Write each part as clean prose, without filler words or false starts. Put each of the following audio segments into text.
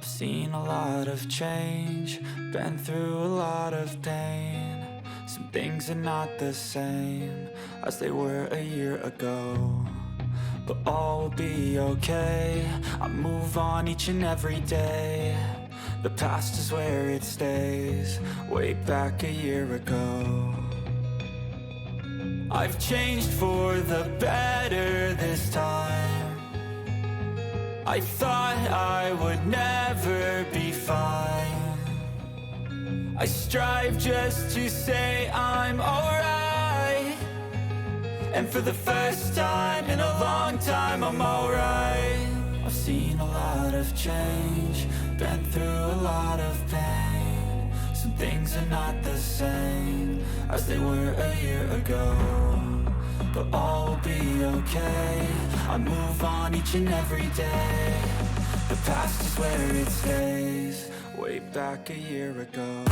I've seen a lot of change, been through a lot of pain. Some things are not the same as they were a year ago, but all will be okay. I move on each and every day. The past is where it stays, way back a year ago. I've changed for the better this time. I thought I would never be fine. I strive just to say I'm alright, and for the first time in a long time I'm alright. I've seen a lot of change, been through a lot of pain. Some things are not the same as they were a year ago, but all will be okay. I move on each and every day. The past is where it stays, way back a year ago.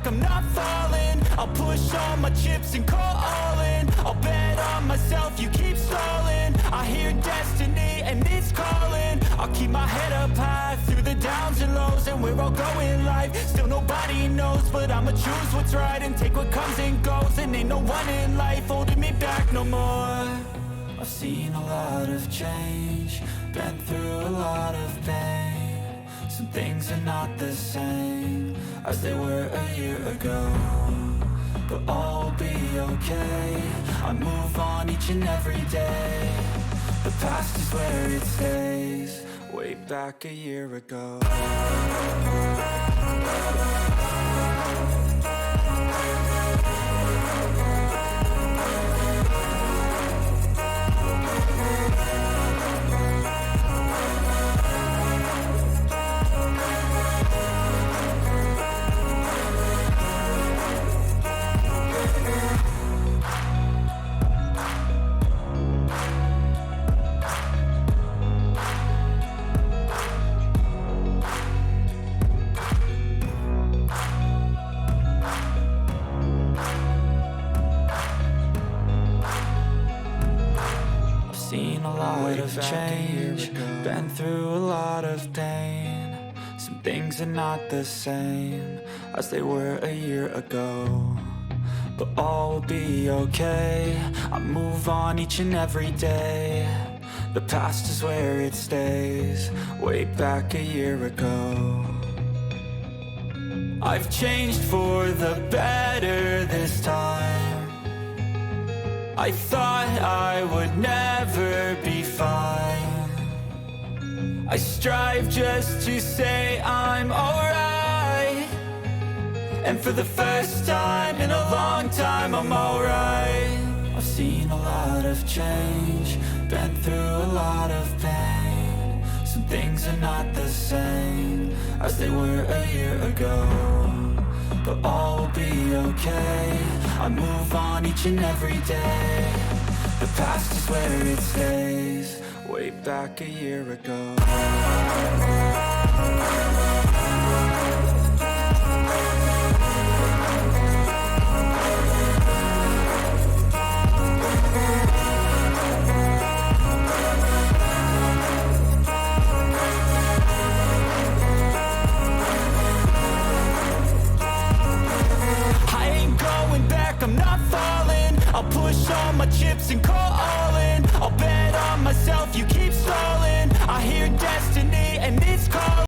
I'm not falling, I'll push all my chips and call all in. I'll bet on myself, you keep stalling. I hear destiny and it's calling. I'll keep my head up high through the downs and lows, and we're all going life. Still nobody knows, but I'ma choose what's right and take what comes and goes. And ain't no one in life holding me back no more. I've seen a lot of change, been through a lot of pain. Some things are not the same as they were a year ago, but all will be okay. I move on each and every day. The past is where it stays, way back a year ago. Seen a lot of change, been through a lot of pain. Some things are not the same as they were a year ago, but all will be okay. I move on each and every day. The past is where it stays, way back a year ago. I've changed for the better this time. I thought I would never be fine. I strive just to say I'm alright, and for the first time in a long time I'm alright. I've seen a lot of change, been through a lot of pain. Some things are not the same as they were a year ago, but all will be okay. I move on each and every day. The past is where it stays, way back a year ago. I'm not falling, I'll push all my chips and call